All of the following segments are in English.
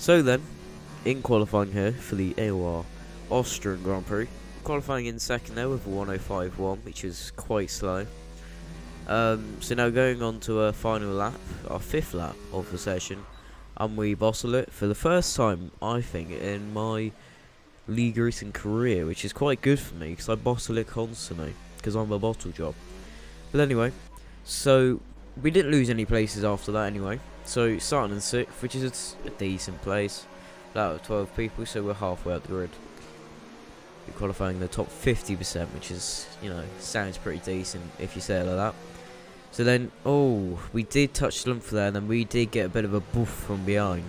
So then, in qualifying here for the AOR Austrian Grand Prix, qualifying in second there with a 105.1, which is quite slow. So now going on to our final lap, our fifth lap of the session, and we bottle it for the first time, I think, in my league racing career, which is quite good for me because I bottle it constantly because I'm a bottle job. But anyway, so we didn't lose any places after that anyway. So starting in 6th, which is a decent place, out of 12 people, so we're halfway up the grid. We're qualifying the top 50%, which is, you know, sounds pretty decent if you say it like that. So then, we did touch Slump there, and then we did get a bit of a boof from behind.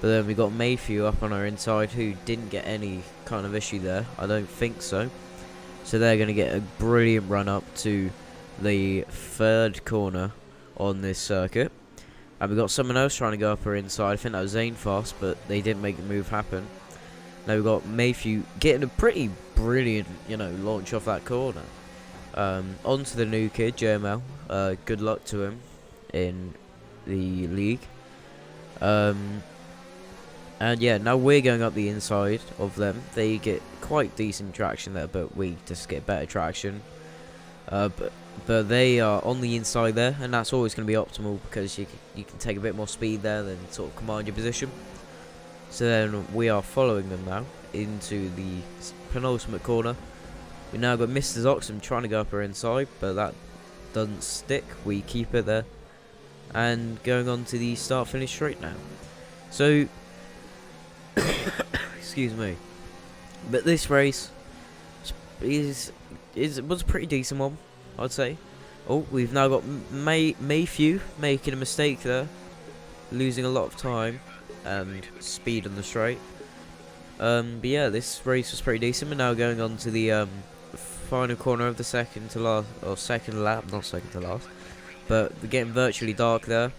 But then we got Mayfield up on our inside, who didn't get any kind of issue there. I don't think so. So they're going to get a brilliant run up to the third corner on this circuit. And we got someone else trying to go up our inside. I think that was Zane Fast, but they didn't make the move happen. Now we've got Mayfield getting a pretty brilliant, launch off that corner. On to the new kid, JML. Good luck to him in the league. And yeah, now we're going up the inside of them. They get quite decent traction there, but we just get better traction. But they are on the inside there, and that's always going to be optimal because you can take a bit more speed there than sort of command your position. So then we are following them now into the penultimate corner. We now got Mr. Zoxum trying to go up our inside, but that doesn't stick. We keep it there. And going on to the start-finish straight now. So, excuse me. But this race was a pretty decent one, I'd say. Oh, we've now got Mayfield making a mistake there. Losing a lot of time and speed on the straight. But yeah, this race was pretty decent. We're now going on to the final corner of the second lap, not second to last. But we're getting virtually dark there.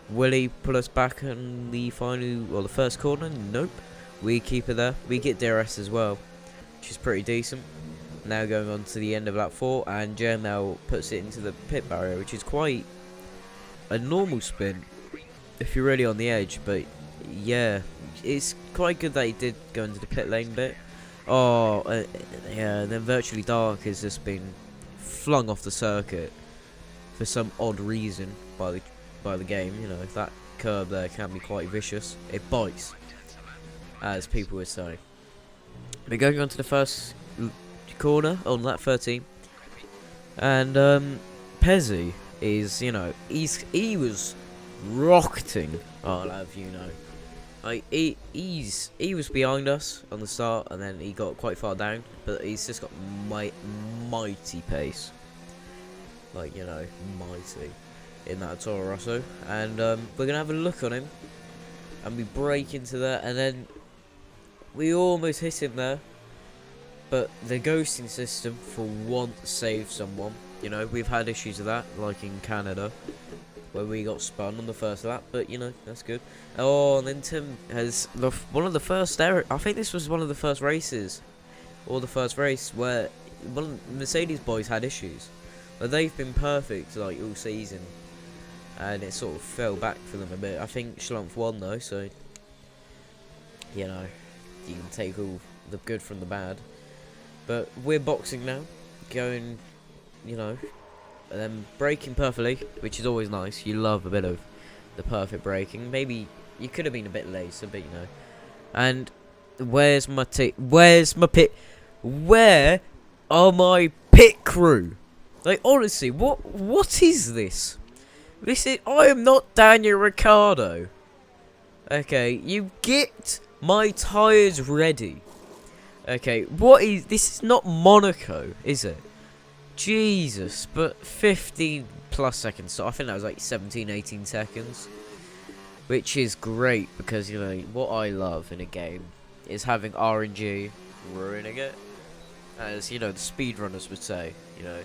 Will he pull us back on the the first corner? Nope. We keep it there. We get DRS as well, which is pretty decent. Now going on to the end of lap 4, and JML puts it into the pit barrier, which is quite a normal spin if you're really on the edge. But yeah, it's quite good that he did go into the pit lane bit. Yeah, then virtually dark has just been flung off the circuit for some odd reason by the game. That curb there can be quite vicious. It bites, as people would say. We're going on to the first corner on lap 13, and Pezzi is, he was rocketing. I'll have you know. Like he was behind us on the start, and then he got quite far down, but he's just got mighty pace. Like, mighty in that Toro Rosso. And we're gonna have a look on him, and we break into that, and then we almost hit him there, but the ghosting system for once saved someone. We've had issues with that, like in Canada, where we got spun on the first lap, but that's good. Oh, and then Tim has one of the first I think this was one of the first races, or the first race where Mercedes boys had issues. But they've been perfect like all season, and it sort of fell back for them a bit. I think Schlumpf won though, so you can take all the good from the bad. But we're boxing now, going, and then braking perfectly, which is always nice. You love a bit of the perfect braking. Maybe you could have been a bit later, but And where's my Where's my pit? Where are my pit crew? Like, honestly, what is this? I am not Daniel Ricciardo. Okay, you get my tyres ready. Okay, this is not Monaco, is it? Jesus, but 15 plus seconds, so I think that was like 17, 18 seconds. Which is great, because, what I love in a game is having RNG ruining it. As, the speedrunners would say,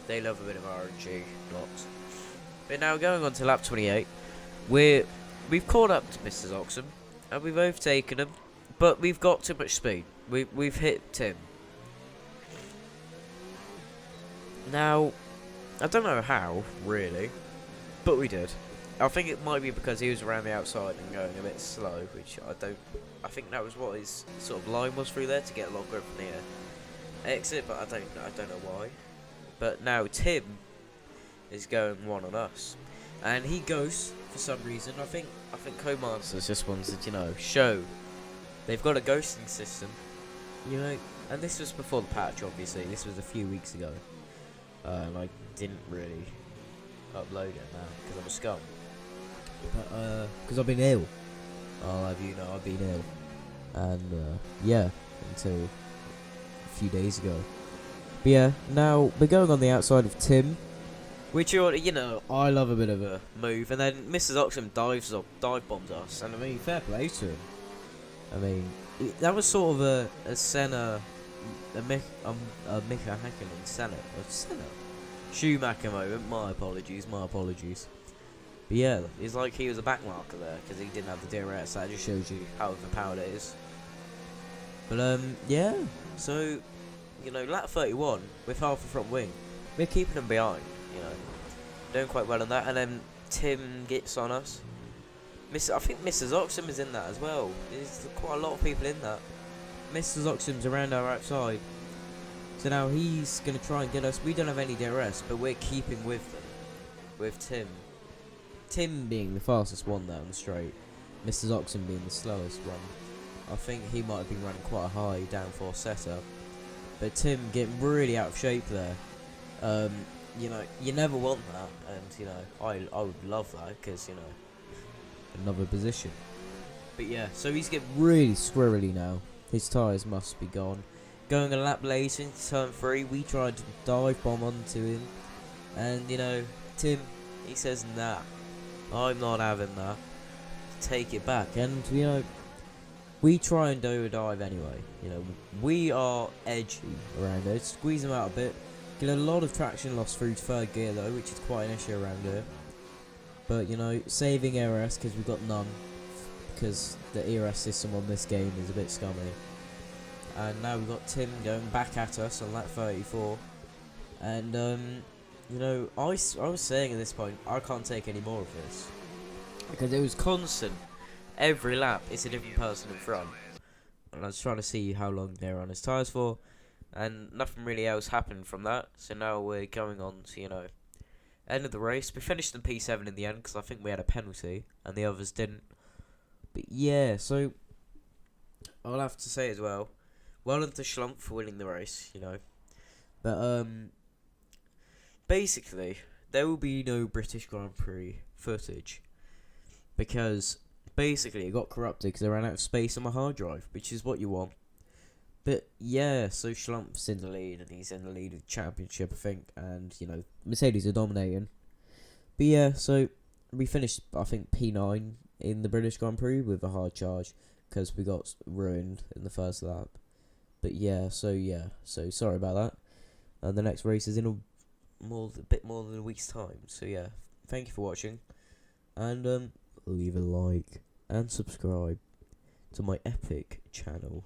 they love a bit of RNG, lots. But now going on to lap 28, we've caught up to Mr. Zoxum, and we've overtaken him, but we've got too much speed. We've hit Tim. Now, I don't know how, really, but we did. I think it might be because he was around the outside and going a bit slow, which I think that was what his sort of line was through there to get a long grip from the exit, but I don't know why. But now Tim is going one on us, and he goes for some reason. I think Codemasters just wanted to, show they've got a ghosting system, and this was before the patch. Obviously, this was a few weeks ago, and I didn't really upload it now because I'm a scum. But because I've been ill. I'll have you know I've been ill, and yeah, until a few days ago. But yeah, now we're going on the outside of Tim, which I love a bit of a move, and then Mrs. Oxham dive bombs us, and I mean fair play to him. I mean that was sort of a Senna, a Mika Hakkinen Senna Schumacher moment. My apologies. But yeah, it's like he was a backmarker there because he didn't have the DRS. That just shows you how overpowered it is. But yeah. So lap 31 with half the front wing, we're keeping them behind. Doing quite well on that, and then Tim gets on us. I think Mrs. Oxham is in that as well. There's quite a lot of people in that. Mrs. Oxham's around our outside, so now he's gonna try and get us. We don't have any DRS, but we're keeping with them, with Tim. Tim being the fastest one there on the straight, Mrs. Oxham being the slowest one. I think he might have been running quite a high downforce setup, but Tim getting really out of shape there. You never want that, and I would love that because another position. But yeah, so he's getting really squirrely now. His tyres must be gone. Going a lap later into turn 3, we tried to dive bomb onto him, and Tim, he says nah, I'm not having that. Take it back, and we try and do a dive anyway. We are edgy around here, squeeze him out a bit. Get a lot of traction loss through third gear though, which is quite an issue around here. But saving ERS because we've got none, because the ERS system on this game is a bit scummy. And now we've got Tim going back at us on lap 34. And I was saying at this point I can't take any more of this because it was constant. Every lap it's a different person in front, and I was trying to see how long they're on his tyres for. And nothing really else happened from that. So now we're going on to, end of the race. We finished in P7 in the end because I think we had a penalty and the others didn't. But yeah, so I'll have to say as well done to Schlumpf for winning the race, But basically, there will be no British Grand Prix footage because basically it got corrupted because I ran out of space on my hard drive, which is what you want. But yeah, so Schlumpf's in the lead, and he's in the lead of the championship, I think, and Mercedes are dominating. But yeah, so we finished, I think, P9 in the British Grand Prix with a hard charge because we got ruined in the first lap. But yeah, so sorry about that. And the next race is in a bit more than a week's time. So yeah, thank you for watching, and leave a like and subscribe to my epic channel.